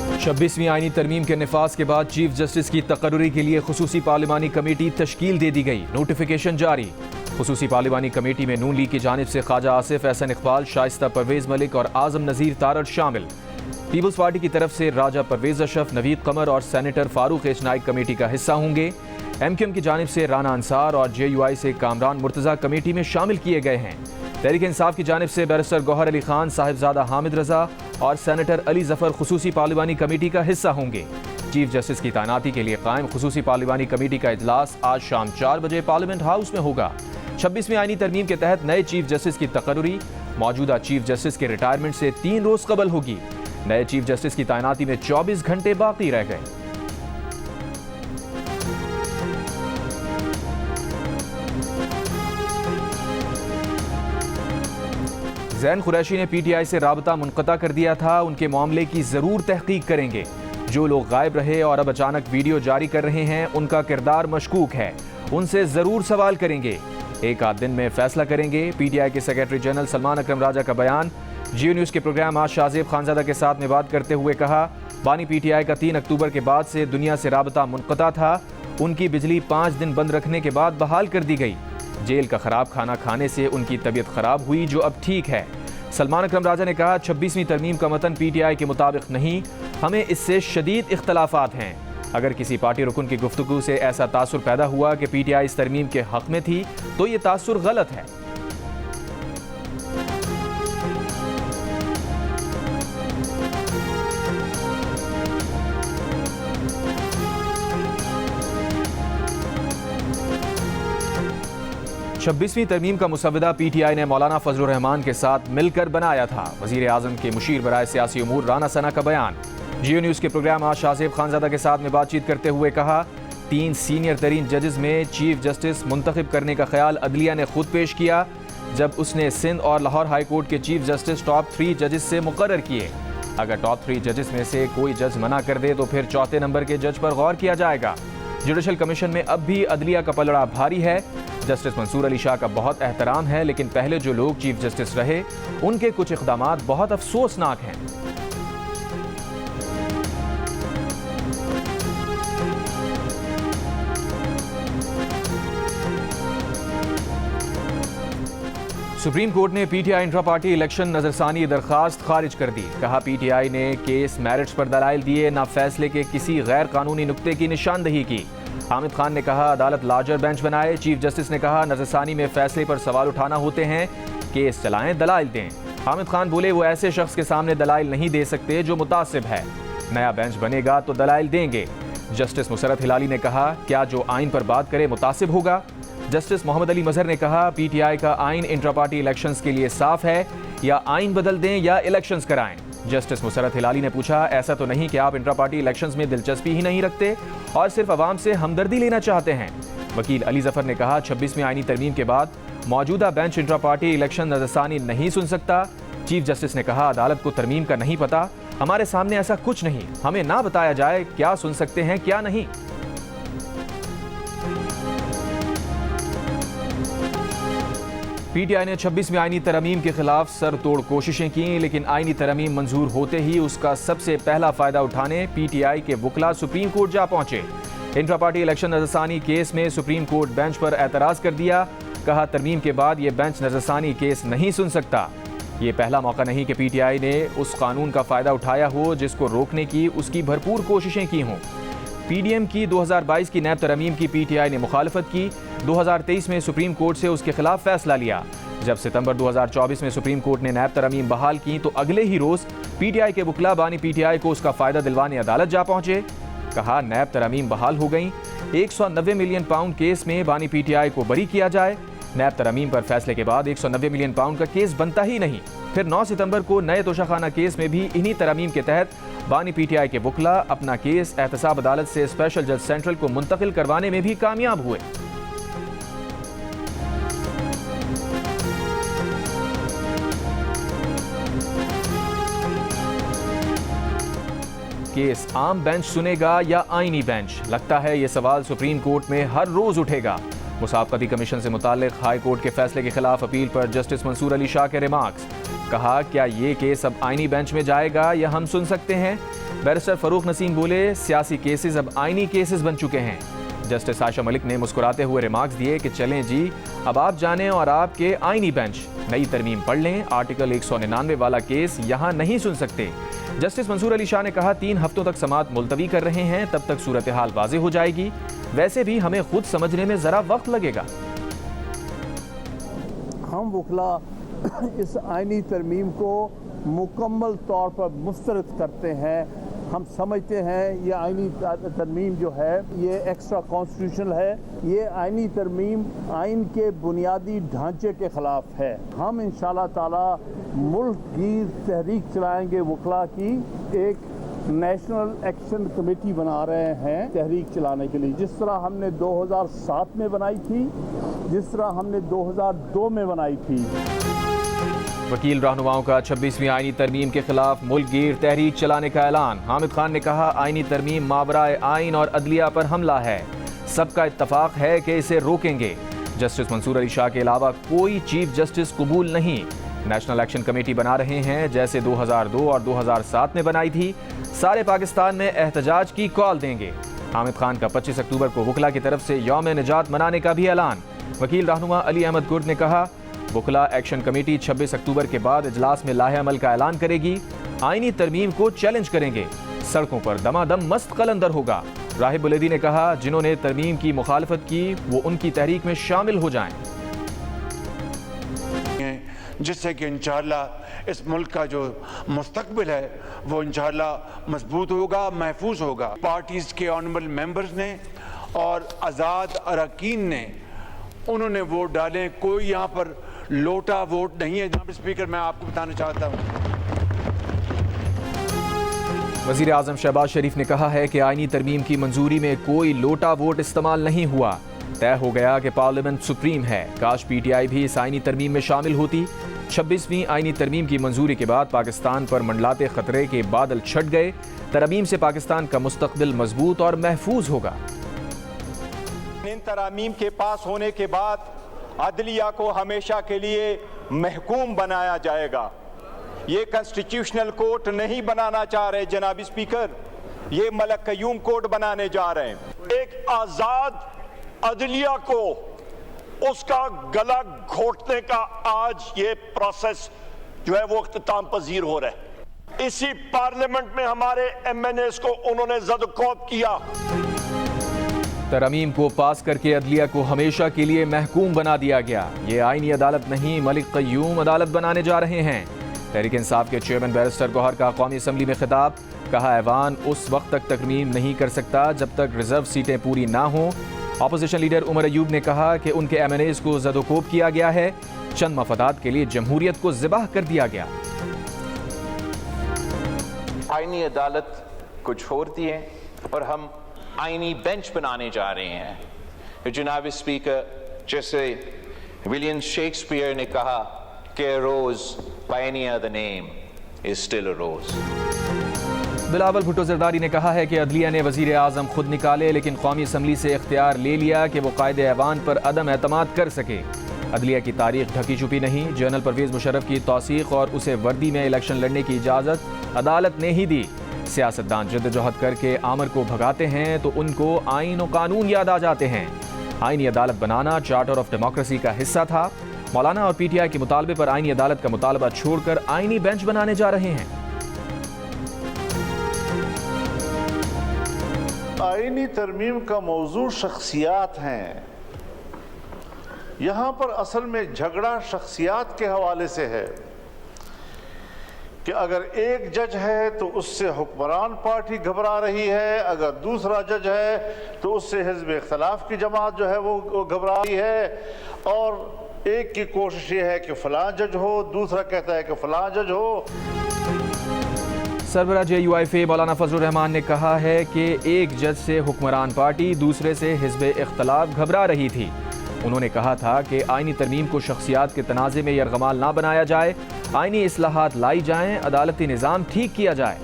26वीं आईनी तरमीम के निफाज के बाद चीफ जस्टिस की तकर्रुरी के लिए खुसूसी पार्लिमानी कमेटी तश्कील दे दी गई। नोटिफिकेशन जारी। खुसूसी पार्लिमानी कमेटी में नून लीग की जानिब से ख्वाजा आसिफ, एहसन इकबाल, शाइस्ता परवेज मलिक और आजम नज़ीर तारड़ शामिल। पीपल्स पार्टी की तरफ से राजा परवेज अशरफ, नवीद कमर और senator Farooq H Naik committee का हिस्सा होंगे। MQM की जानिब से राना अंसार और JUI से कामरान मुर्तज़ा कमेटी में शामिल किए गए हैं। तहरीक इंसाफ की जानिब से बैरिस्टर गौहर अली खान, साहिबजादा हामिद रजा और सेनेटर अली जफर खुसूसी पार्लिमानी कमेटी का हिस्सा होंगे। चीफ जस्टिस की तैनाती के लिए कायम खुसूसी पार्लिमानी कमेटी का इजलास आज शाम 4 बजे पार्लियामेंट हाउस में होगा। 26वीं आईनी तरमीम के तहत नए चीफ जस्टिस की तकर्रुरी मौजूदा चीफ जस्टिस के रिटायरमेंट से 3 रोज कबल होगी। नए चीफ जस्टिस की तैनाती में 24 घंटे बाकी रह गए। ज़ैन कुरैशी ने PTI से राबता मुनक़ता कर दिया था। उनके मामले की ज़रूर तहकीक करेंगे। जो लोग गायब रहे और अब अचानक वीडियो जारी कर रहे हैं, उनका किरदार मशकूक है। उनसे ज़रूर सवाल करेंगे। एक आध दिन में फैसला करेंगे। PTI के सेक्रेटरी जनरल सलमान अकरम राजा का बयान। जियो न्यूज़ के प्रोग्राम आज शाहजेब खानजादा के साथ में बात करते हुए कहा, बानी PTI का 3 अक्टूबर के बाद से दुनिया से राबता मुनक़ता था। उनकी बिजली 5 दिन बंद रखने के बाद बहाल कर दी गई। जेल का खराब खाना खाने से उनकी तबीयत खराब हुई, जो अब ठीक है। सलमान अकरम राजा ने कहा, 26वीं तरमीम का मतन PTI के मुताबिक नहीं, हमें इससे शदीद इख्तलाफात हैं। अगर किसी पार्टी रुकन की गुफ्तगू से ऐसा तासुर पैदा हुआ कि PTI इस तरमीम के हक में थी, तो ये तासुर गलत है। छब्बीसवीं तरमीम का मुसवदा PTI ने मौलाना फजलुर रहमान के साथ मिलकर बनाया था। वज़ीर आज़म के मुशीर बराए सियासी उमूर राना सना का बयान। जियो न्यूज़ के प्रोग्राम आज शाहजेब खानजादा के साथ में बातचीत करते हुए कहा, 3 सीनियर तरीन जजेस में चीफ जस्टिस मुंतखब करने का ख्याल अदलिया ने खुद पेश किया, जब उसने सिंध और लाहौर हाई कोर्ट के चीफ जस्टिस टॉप 3 जजेस से मुकर्रर किए। अगर टॉप 3 जजेस में से कोई जज मना कर दे तो फिर चौथे नंबर के जज पर गौर किया जाएगा। जुडिशल कमीशन में अब भी अदलिया का पलड़ा भारी है। जस्टिस मंसूर अली शाह का बहुत एहतराम है, लेकिन पहले जो लोग चीफ जस्टिस रहे, उनके कुछ इक़दामात बहुत अफसोसनाक हैं। सुप्रीम कोर्ट ने PTI इंट्रा पार्टी इलेक्शन नजरसानी दरखास्त खारिज कर दी। कहा, PTI ने केस मैरिट्स पर दलाइल दिए, ना फैसले के किसी गैर कानूनी नुक्ते की निशानदही की। हामिद खान ने कहा, अदालत लार्जर बेंच बनाए। चीफ जस्टिस ने कहा, नजरसानी में फैसले पर सवाल उठाना होते हैं, केस चलाएं, दलाइल दें। हामिद खान बोले, वो ऐसे शख्स के सामने दलाइल नहीं दे सकते जो मुतासिब है। नया बेंच बनेगा तो दलाइल देंगे। जस्टिस मुसरत हिलाली ने कहा, क्या जो आइन पर बात करे मुतासिब होगा। जस्टिस मोहम्मद अली मजहर ने कहा, PTI का आइन इंट्रा पार्टी इलेक्शंस के लिए साफ है, या आइन बदल दें या इलेक्शंस कराएं। जस्टिस मुसरत हिलाली ने पूछा, ऐसा तो नहीं कि आप इंट्रा पार्टी इलेक्शंस में दिलचस्पी ही नहीं रखते और सिर्फ अवाम से हमदर्दी लेना चाहते हैं। वकील अली जफर ने कहा, 26वीं आईनी तरमीम के बाद मौजूदा बेंच इंट्रा पार्टी इलेक्शन नजरसानी नहीं सुन सकता। चीफ जस्टिस ने कहा, अदालत को तरमीम का नहीं पता, हमारे सामने ऐसा कुछ नहीं, हमें ना बताया जाए क्या सुन सकते हैं क्या नहीं। PTI ने 26वीं आईनी तरमीम के खिलाफ सर तोड़ कोशिशें की, लेकिन आईनी तरमीम मंजूर होते ही उसका सबसे पहला फायदा उठाने PTI के वकला सुप्रीम कोर्ट जा पहुंचे। इंट्रा पार्टी इलेक्शन नजरसानी केस में सुप्रीम कोर्ट बेंच पर एतराज कर दिया। कहा, तरमीम के बाद ये बेंच नजरसानी केस नहीं सुन सकता। ये पहला मौका नहीं कि PTI ने उस कानून का फायदा उठाया हो जिसको रोकने की उसकी भरपूर कोशिशें की हों। PDM की 2022 की नैब तरमीम की PTI ने मुखालफत की। 2023 में सुप्रीम कोर्ट से उसके खिलाफ फैसला लिया। जब सितंबर 2024 में सुप्रीम कोर्ट ने नैब तरमीम बहाल की, तो अगले ही रोज PTI के वकला बानी PTI को उसका फायदा दिलवाने अदालत जा पहुंचे। कहा, नैब तरमीम बहाल हो गई, 190 मिलियन पाउंड केस में बानी PTI को बरी किया जाए। नैब तरमीम पर फैसले के बाद 190 मिलियन पाउंड का केस बनता ही नहीं। फिर 9 सितंबर को नए तोशाखाना केस में भी इन्हीं तरमीम के तहत बानी PTI के वकला अपना केस एहतसाब अदालत से स्पेशल जज सेंट्रल को मुंतकिल करवाने में भी कामयाब हुए। केस आम बेंच सुनेगा या आईनी बेंच? लगता है ये सवाल सुप्रीम कोर्ट में हर रोज उठेगा। मुसाबकती कमीशन से मुताल्लिक हाई कोर्ट के फैसले के खिलाफ अपील पर जस्टिस मंसूर अली शाह के रिमार्क्स। कहा, क्या ये केस अब आईनी बेंच में जाएगा या हम सुन सकते हैं? बैरिस्टर फरूक नसीम बोले, सियासी केसेस अब आईनी केसेस बन चुके हैं। जस्टिस आयशा मलिक ने मुस्कुराते हुए रिमार्क्स दिए कि चलें जी, अब आप जानें और आपके आईनी बेंच नई तरमीम पढ़ लें, आर्टिकल 199 वाला केस यहां नहीं सुन सकते। जस्टिस मंसूर अली शाह ने कहा, 3 हफ्तों तक समाअत मुलतवी कर रहे हैं, तब तक सूरत हाल वाज़ेह हो जाएगी। वैसे भी हमें खुद समझने में जरा वक्त लगेगा। हम वकला इस आईनी तरमीम को मुकम्मल तौर पर मुस्तरद करते हैं। हम समझते हैं ये आईनी तरमीम जो है ये एक्स्ट्रा कॉन्स्टिट्यूशनल है। ये आईनी तरमीम आइन के बुनियादी ढांचे के ख़िलाफ़ है। हम इंशाअल्लाह ताला मुल्क की तहरीक चलाएंगे, वकला की एक नेशनल एक्शन कमेटी बना रहे हैं तहरीक चलाने के लिए, जिस तरह हमने 2007 में बनाई थी, जिस तरह हमने 2002 में बनाई थी। वकील रहनुमाओं का 26वीं आईनी तरमीम के खिलाफ मुल्क गिर तहरीक चलाने का ऐलान। हामिद खान ने कहा, आईनी तरमीम मावराए आइन और अदलिया पर हमला है, सबका इत्तफाक है कि इसे रोकेंगे। जस्टिस मंसूर अली शाह के अलावा कोई चीफ जस्टिस कबूल नहीं। नेशनल एक्शन कमेटी बना रहे हैं जैसे 2002 और 2007 में बनाई थी। सारे पाकिस्तान में एहतजाज की कॉल देंगे। हामिद खान का 25 अक्टूबर को वकला की तरफ से यौम निजात मनाने का भी ऐलान। वकील रहनुमा अली अहमद गुर्द ने कहा, वकला एक्शन कमेटी 26 अक्टूबर के बाद इजलास में लाहे अमल का ऐलान करेगी। आईनी तरमीम को चैलेंज करेंगे। सड़कों पर दमादम मस्त कलंदर होगा। राहिब बुलेदी ने कहा, जिन्होंने तरमीम की मुखालफत की वो उनकी तहरीक में शामिल हो जाएं, जिससे कि इंशाअल्लाह इस मुल्क का जो मुस्तकबिल है वो इंशाअल्लाह मजबूत होगा, महफूज होगा। पार्टीज़ के ऑनरेबल मेंबर्स ने और आज़ाद अरकान ने उन्होंने वोट डाले। कोई यहाँ पर लोटा वोट नहीं है। जनाब स्पीकर, मैं आपको बताना चाहता हूँ, वज़ीर आज़म शहबाज शरीफ ने कहा है कि आईनी तरमीम की मंजूरी में कोई लोटा वोट इस्तेमाल नहीं हुआ। तय हो गया कि पार्लियामेंट सुप्रीम है। काश पीटीआई भी इस आईनी तरमीम में शामिल होती। 26वीं आईनी तरमीम की मंजूरी के बाद पाकिस्तान पर मंडलाते खतरे के बादल छट गए। तरमीम से पाकिस्तान का मुस्तकबिल मजबूत और महफूज होगा। इन तरामीम के पास होने के बाद अदलिया को हमेशा के लिए महकूम बनाया जाएगा। ये कॉन्स्टिट्यूशनल कोर्ट नहीं बनाना चाह रहे जनाब स्पीकर, ये मलक कयूम कोर्ट बनाने जा रहे हैं। एक आजाद अदलिया को उसका गला घोटने का आज ये प्रोसेस जो है वो इख्तिताम पजीर हो रहा है। इसी पार्लियामेंट में हमारे एमएनएस को उन्होंने ज़द-ओ-कौब किया। तरमीम को पास करके अदलिया को हमेशा के लिए महकूम बना दिया गया। ये आईनी अदालत नहीं, मलिक कयूम अदालत बनाने जा रहे हैं। तहरीक इंसाफ के चेयरमैन बैरिस्टर गौहर का कौमी असम्बली में खिताब। कहा, ऐवान उस वक्त तक तरमीम नहीं कर सकता जब तक रिजर्व सीटें पूरी ना हों। अपोजिशन लीडर उमर अयूब ने कहा कि उनके एमएनएज़ को ज़द-ओ-कोब किया गया है। चंद मफादात के लिए जमहूरियत को ज़िबाह कर दिया गया। आईनी अदालत को छोड़ती है और हम आईनी बेंच बनाने जा रहे हैं। जनाब स्पीकर, जैसे विलियम शेक्सपियर ने कहा कि a rose by any other name is still a rose। Bilawal Bhutto Zardari ने कहा है कि अदलिया ने वजीर आज़म खुद निकाले, लेकिन कौमी असम्बली से इख्तियार ले लिया कि वो कायदे ऐवान पर अदम एतमाद कर सके। अदलिया की तारीख ढकी छुपी नहीं। जनरल परवेज़ मुशर्रफ की तौसीक़ और उसे वर्दी में इलेक्शन लड़ने की इजाज़त अदालत ने ही दी। सियासतदान जद्दोजहद करके आमर को भगाते हैं तो उनको आइन और कानून याद आ जाते हैं। आईनी अदालत बनाना चार्टर ऑफ डेमोक्रेसी का हिस्सा था। मौलाना और पीटीआई के मुतालबे पर आईनी अदालत का मुतालबा छोड़कर आईनी बेंच बनाने जा रहे हैं। आईनी तरमीम का मौजू शख्सियात हैं। यहाँ पर असल में झगड़ा शख्सियात के हवाले से है कि अगर एक जज है तो उससे हुक्मरान पार्टी घबरा रही है, अगर दूसरा जज है तो उससे हिज़्ब इख्तिलाफ की जमात जो है वो घबरा रही है। और एक की कोशिश ये है कि फलां जज हो, दूसरा कहता है कि फलां जज हो। सरबराह JUIF मौलाना फजलुर रहमान ने कहा है कि एक जज से हुक्मरान पार्टी, दूसरे से हिज़्ब इख्तिलाफ घबरा रही थी। उन्होंने कहा था कि आईनी तरमीम को शख्सियात के तनाज़े में यरगमाल ना बनाया जाए, आईनी इस्लाहात लाई जाएं, अदालती निज़ाम ठीक किया जाए।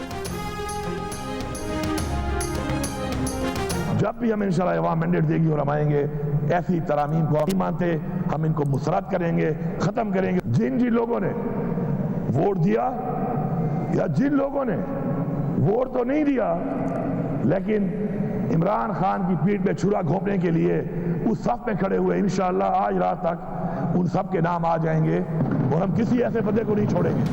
जब भी हम इंशाअल्लाह अवाम मैंडेट देगी और हम आएंगे, ऐसी तरामीम को नहीं मानते, हम इनको मुसरत करेंगे, ख़त्म करेंगे। जिन जिन लोगों ने वोट दिया या जिन लोगों ने वोट तो नहीं दिया, लेकिन इमरान खान की पीठ पे छुरा घोंपने के लिए उस सफ में खड़े हुए। इंशाअल्लाह आज रात तक उन सब के नाम आ जाएंगे और हम किसी ऐसे बंदे को नहीं छोड़ेंगे।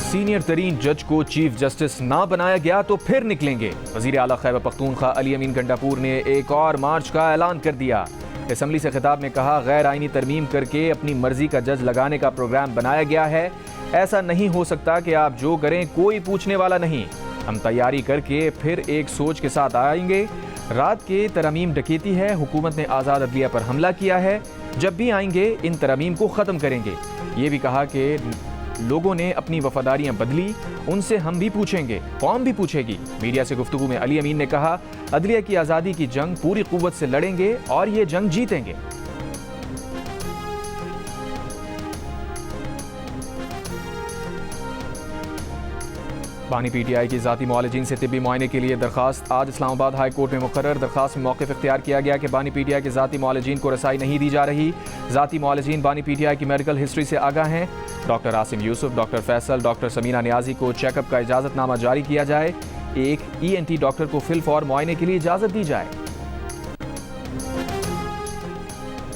सीनियर तरीन जज को चीफ जस्टिस ना बनाया गया तो फिर निकलेंगे। वजीर आला खैबर पख्तूनख्वा अली अमीन गंडापुर ने एक और मार्च का ऐलान कर दिया। असम्बली से खिताब में कहा, गैर आईनी तरमीम करके अपनी मर्जी का जज लगाने का प्रोग्राम बनाया गया है। ऐसा नहीं हो सकता कि आप जो करें कोई पूछने वाला नहीं। हम तैयारी करके फिर एक सोच के साथ आएंगे। रात के तरमीम डकैती है, हुकूमत ने आज़ाद अदलिया पर हमला किया है। जब भी आएंगे इन तरमीम को ख़त्म करेंगे। ये भी कहा कि लोगों ने अपनी वफादारियां बदली, उनसे हम भी पूछेंगे, कौम भी पूछेगी। मीडिया से गुफ्तगू में अली अमीन ने कहा, अदलिया की आज़ादी की जंग पूरी कुव्वत से लड़ेंगे और ये जंग जीतेंगे। बानी पीटीआई की ज़ाती मुआलिजीन से तिब्बी मुआयने के लिए दरखास्त आज इस्लामाबाद हाई कोर्ट में मुकर्रर। दरखास्त में मौक़िफ़ इख्तियार किया गया कि बानी पीटीआई के ज़ाती मुआलिजीन को रसाई नहीं दी जा रही। ज़ाती मुआलिजीन बानी पीटीआई की मेडिकल हिस्ट्री से आगाह हैं। Doctor Asim Yusuf, doctor Faisal, doctor Samina Niazi को चेकअप का इजाज़तनामा जारी किया जाए। एक ENT डॉक्टर को फिल फॉर मुआयने के लिए इजाज़त दी जाए।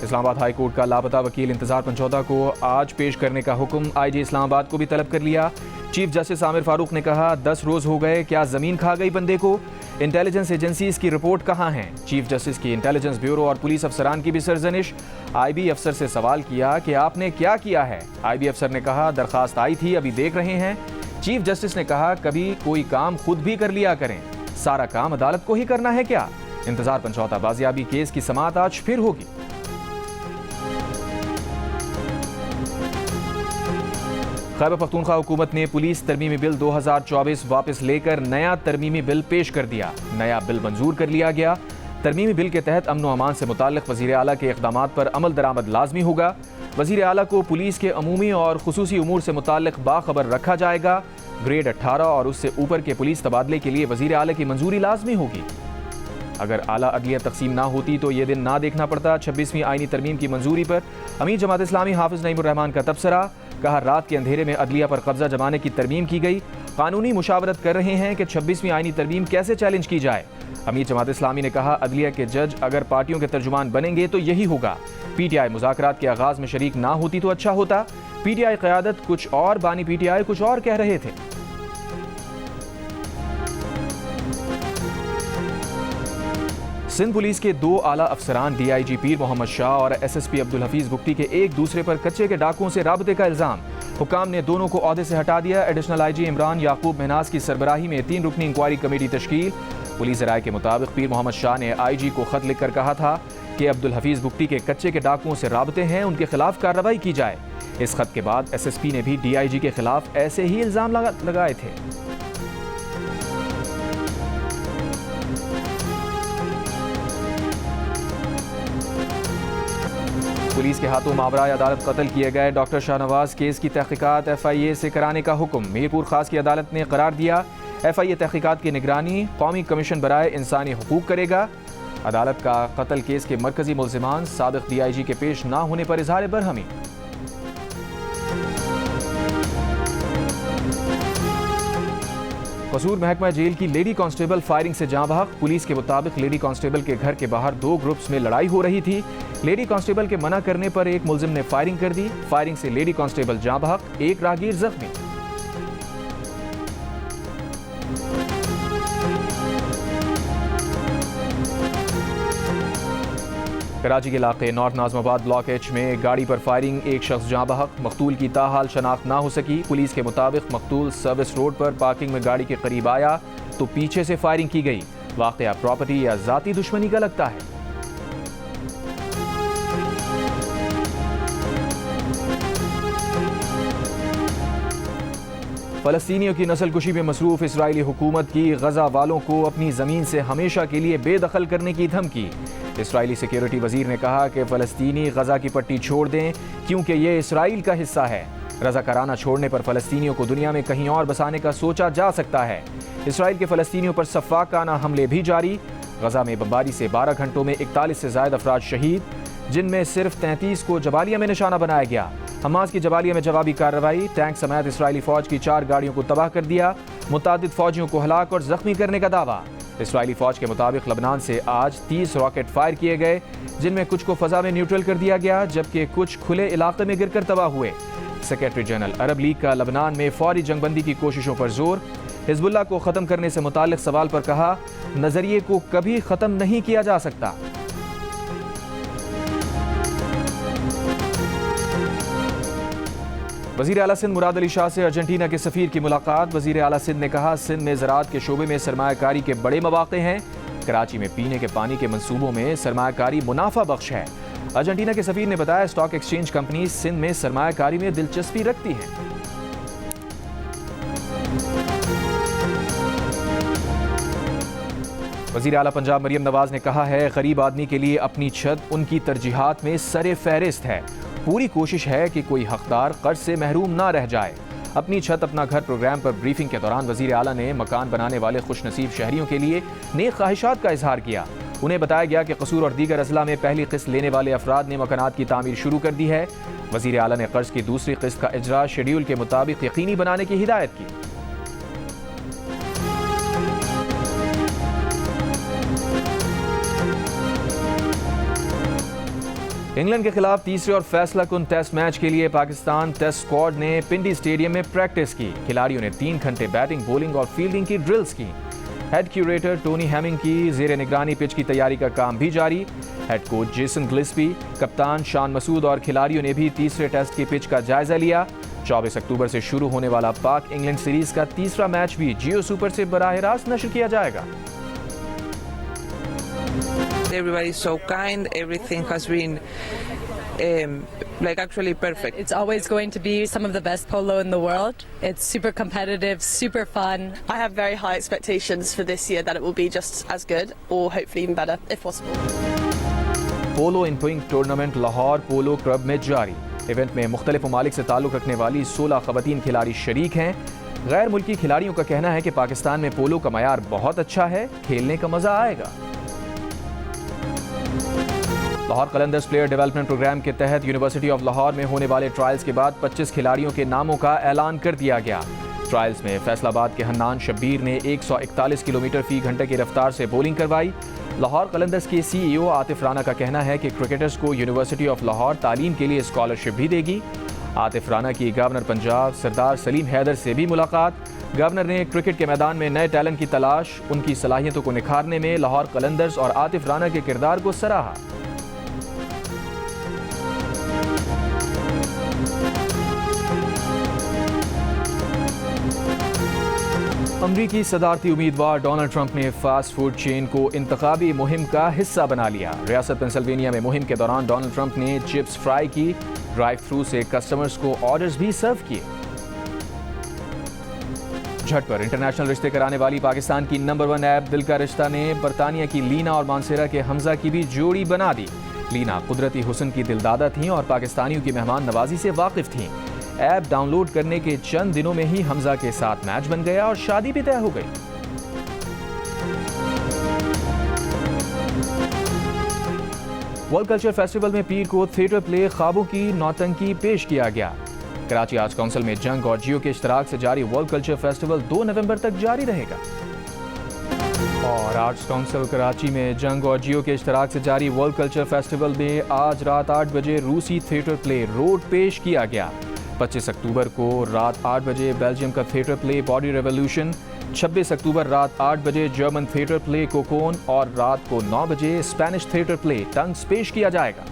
इस्लामाबाद हाई कोर्ट का लापता वकील इंतजार पंचौदा को आज पेश करने का हुक्म IG इस्लामाबाद को भी तलब कर लिया। चीफ जस्टिस आमिर फारूक ने कहा, 10 रोज हो गए, क्या जमीन खा गई बंदे को? इंटेलिजेंस एजेंसीज की रिपोर्ट कहाँ है? चीफ जस्टिस की इंटेलिजेंस ब्यूरो और पुलिस अफसरान की भी सरजनिश। IB अफसर से सवाल किया कि आपने क्या किया है? IB अफसर ने कहा, दरखास्त आई थी, अभी देख रहे हैं। चीफ जस्टिस ने कहा, कभी कोई काम खुद भी कर लिया करें, सारा काम अदालत को ही करना है क्या? इंतजार पंचौता बाजियाबी केस की समाअत आज फिर होगी। खैबर पख्तूनख्वा हुकूमत ने पुलिस तरमीमी बिल 2024 वापस लेकर नया तरमीमी बिल पेश कर दिया। नया बिल मंजूर कर लिया गया। तरमीमी बिल के तहत अमन व अमान से मुताल्लिक़ वज़ीर आला के इक़दामात पर अमल दरामद लाजमी होगा। वज़ीर आला को पुलिस के अमूमी और खुसूसी उमूर से मुताल्लिक़ बाखबर रखा जाएगा। ग्रेड 18 और उससे ऊपर के पुलिस तबादले के लिए वज़ीर आला की मंजूरी लाजमी होगी। अगर आला अदलिया तकसीम ना होती तो ये दिन ना देखना पड़ता। 26वीं आईनी तरमीम की मंजूरी पर अमीर जमात इस्लामी हाफिज नईमुर रहमान का तबसरा। कहा, रात के अंधेरे में अदलिया पर कब्जा जमाने की तरमीम की गई। कानूनी मुशावरत कर रहे हैं कि 26वीं आईनी तरमीम कैसे चैलेंज की जाए। अमीर जमात इस्लामी ने कहा, अदलिया के जज अगर पार्टियों के तर्जुमान बनेंगे तो यही होगा। PTI मुज़ाकरात के आगाज में शरीक ना होती तो अच्छा होता। PTI क़यादत कुछ और, बानी PTI कुछ और कह रहे थे। सिंध पुलिस के 2 आला अफसरान DIG पीर मोहम्मद शाह और SSP अब्दुल हफीज बुख्ती के एक दूसरे पर कच्चे के डाकुओं से राबते का इल्जाम। हुकाम ने दोनों को ओहदे से हटा दिया। एडिशनल IG इमरान याकूब महनाज की सरबराही में 3 रुकनी इंक्वायरी कमेटी तश्कील। पुलिस राय के मुताबिक पीर मोहम्मद शाह ने IG को खत लिखकर कहा था कि अब्दुल हफीज बुख्ती के कच्चे के डाकुओं से राबते हैं, उनके खिलाफ कार्रवाई की जाए। इस खत के बाद SSP ने भी DIG के खिलाफ ऐसे ही इल्जाम लगाए थे। पुलिस के हाथों मावराए अदालत कत्ल किए गए डॉक्टर शाहनवाज केस की तहकीकात FIA से कराने का हुक्म मीरपुर खास की अदालत ने करार दिया। FIA तहकीकात की निगरानी कौमी कमीशन बराए इंसानी हुकूक करेगा। अदालत का कत्ल केस के मरकजी मुल्जिमान साबिक DIG के पेश ना होने पर इजहार बरहमी। कसूर महकमा जेल की लेडी कांस्टेबल फायरिंग से जाँ बहक। पुलिस के मुताबिक लेडी कांस्टेबल के घर के बाहर 2 ग्रुप्स में लड़ाई हो रही थी। लेडी कांस्टेबल के मना करने पर एक मुल्जिम ने फायरिंग कर दी। फायरिंग से लेडी कांस्टेबल जाँ बहक, एक राहगीर जख्मी। कराची के इलाके नॉर्थ नाजमाबाद ब्लॉक H में गाड़ी पर फायरिंग, एक शख्स जाँ बहक। मकतूल की ताहाल शनाख्त ना हो सकी। पुलिस के मुताबिक मकतूल सर्विस रोड पर पार्किंग में गाड़ी के करीब आया तो पीछे से फायरिंग की गई। वाक़या प्रॉपर्टी या जाती दुश्मनी का लगता है। फ़लस्तीनियों की नस्लकुशी में मसरूफ इसराइली हुकूमत की गजा वालों को अपनी ज़मीन से हमेशा के लिए बेदखल करने की धमकी। इसराइली सिक्योरिटी वजीर ने कहा कि फ़लस्तीनी गजा की पट्टी छोड़ दें क्योंकि ये इसराइल का हिस्सा है। रज़ाकाराना छोड़ने पर फ़लस्तीनियों को दुनिया में कहीं और बसाने का सोचा जा सकता है। इसराइल के फ़लस्तीनियों पर सफ़ाकाना हमले भी जारी। गजा में बमबारी से 12 घंटों में 41 से ज़ायद अफराद शहीद, जिनमें सिर्फ 33 को जबालिया में निशाना बनाया गया। हमास की जबालिया में जवाबी कार्रवाई, टैंक समेत इसराइली फौज की 4 गाड़ियों को तबाह कर दिया। मुतादिद फौजियों को हलाक और जख्मी करने का दावा। इसराइली फौज के मुताबिक लबनान से आज 30 रॉकेट फायर किए गए, जिनमें कुछ को फजा में न्यूट्रल कर दिया गया जबकि कुछ खुले इलाके में गिरकर तबाह हुए। सेक्रेटरी जनरल अरब लीग का लबनान में फौरी जंगबंदी की कोशिशों पर जोर। हिजबुल्लाह को खत्म करने से मुताल्लिक सवाल पर कहा, नजरिए को कभी खत्म नहीं किया जा सकता। वज़ीर आला सिंध मुराद अली शाह से अर्जेंटीना के सफीर की मुलाकात। वज़ीर आला सिंध ने कहा, सिंध में ज़राअत के शोबे में सरमायाकारी के बड़े मौक़े हैं। कराची में पीने के पानी के मंसूबों में सरमायाकारी मुनाफा बख्श है। अर्जेंटीना के सफीर ने बताया, स्टॉक एक्सचेंज कंपनी सिंध में सरमायाकारी में दिलचस्पी रखती हैं। वज़ीर आला पंजाब मरियम नवाज ने कहा है, गरीब आदमी के लिए अपनी छत उनकी तरजीहात में सरे फहरिस्त है। पूरी कोशिश है कि कोई हकदार कर्ज से महरूम ना रह जाए। अपनी छत अपना घर प्रोग्राम पर ब्रीफिंग के दौरान वज़ीर आला ने मकान बनाने वाले खुशनसीब शहरियों के लिए नेक ख्वाहिशात का इजहार किया। उन्हें बताया गया कि कसूर और दीगर अजला में पहली किस्त लेने वाले अफराद ने मकानात की तामीर शुरू कर दी है। वज़ीर आला ने कर्ज की दूसरी किस्त का इजरा शेड्यूल के मुताबिक यकीनी बनाने की हिदायत की। इंग्लैंड के खिलाफ तीसरे और फैसला कुन टेस्ट मैच के लिए पाकिस्तान टेस्ट स्क्वाड ने पिंडी स्टेडियम में प्रैक्टिस की। खिलाड़ियों ने 3 घंटे बैटिंग, बॉलिंग और फील्डिंग की ड्रिल्स की। हेड क्यूरेटर टोनी हैमिंग की जेर निगरानी पिच की तैयारी का काम भी जारी। हेड कोच जेसन गिल्स्पी, कप्तान शान मसूद और खिलाड़ियों ने भी तीसरे टेस्ट की पिच का जायजा लिया। 24 अक्टूबर से शुरू होने वाला पाक इंग्लैंड सीरीज का तीसरा मैच भी जियो सुपर से बराह रास्त नशर किया जाएगा। Everybody's so kind. Everything has been actually perfect. It's always going to be some of the best polo in the world. It's super competitive, super fun. I have very high expectations for this year that it will be just as good or hopefully even better if possible. Polo in pink tournament Lahore polo club में जारी। Event में मुख्तलिफ ममालिक से ताल्लुक़ रखने वाली 16 ख़वातीन खिलाड़ी शरीक हैं। गैर मुल्की खिलाड़ियों का कहना है कि पाकिस्तान में पोलो का मयार बहुत अच्छा है, खेलने का मज़ा आएगा। Lahore Qalandars player development program के तहत यूनिवर्सिटी ऑफ लाहौर में होने वाले ट्रायल्स के बाद 25 खिलाड़ियों के नामों का ऐलान कर दिया गया। ट्रायल्स में फैसलाबाद के हन्नान शब्बीर ने 141 किलोमीटर फी घंटे की रफ्तार से बॉलिंग करवाई। लाहौर कलंदर्स के CEO आतिफ राना का कहना है कि क्रिकेटर्स को यूनिवर्सिटी ऑफ लाहौर तालीम के लिए स्कॉलरशिप भी देगी। आतिफ राना की गवर्नर पंजाब सरदार सलीम हैदर से भी मुलाकात। गवर्नर ने क्रिकेट के मैदान में नए टैलेंट की तलाश, उनकी सलाहियतों को निखारने में लाहौर कलंदर्स और आतिफ राना के किरदार को सराहा। अमरीकी सदारती उम्मीदवार डोनाल्ड ट्रंप ने फास्ट फूड चेन को इंतखाबी मुहिम का हिस्सा बना लिया। रियासत पेंसिल्वेनिया में मुहिम के दौरान डोनाल्ड ट्रंप ने चिप्स फ्राई की। ड्राइव थ्रू से कस्टमर्स को ऑर्डर्स भी सर्व किए। झटपर इंटरनेशनल रिश्ते कराने वाली पाकिस्तान की नंबर 1 ऐप दिल का रिश्ता ने बरतानिया की लीना और मानसेरा के हमजा की भी जोड़ी बना दी। लीना कुदरती हुस्न की दिलदादा थीं और पाकिस्तानियों की मेहमान नवाजी से वाकिफ थीं। ऐप डाउनलोड करने के चंद दिनों में ही हमजा के साथ मैच बन गया और शादी भी तय हो गई। वर्ल्ड कल्चर फेस्टिवल में पीर को थिएटर प्ले ख्वाबों की नौटंकी पेश किया गया। कराची आर्ट्स काउंसिल में जंग और जियो के इश्तराक से जारी वर्ल्ड कल्चर फेस्टिवल 2 नवंबर तक जारी रहेगा। और आर्ट्स काउंसिल कराची में जंग और जियो के इश्तराक से जारी वर्ल्ड कल्चर फेस्टिवल में आज रात 8 बजे रूसी थिएटर प्ले रोड पेश किया गया। 25 अक्टूबर को रात 8 बजे बेल्जियम का थिएटर प्ले बॉडी रेवोल्यूशन, 26 अक्टूबर रात 8 बजे जर्मन थिएटर प्ले कोकोन और रात को 9 बजे स्पेनिश थिएटर प्ले टंग्स पेश किया जाएगा।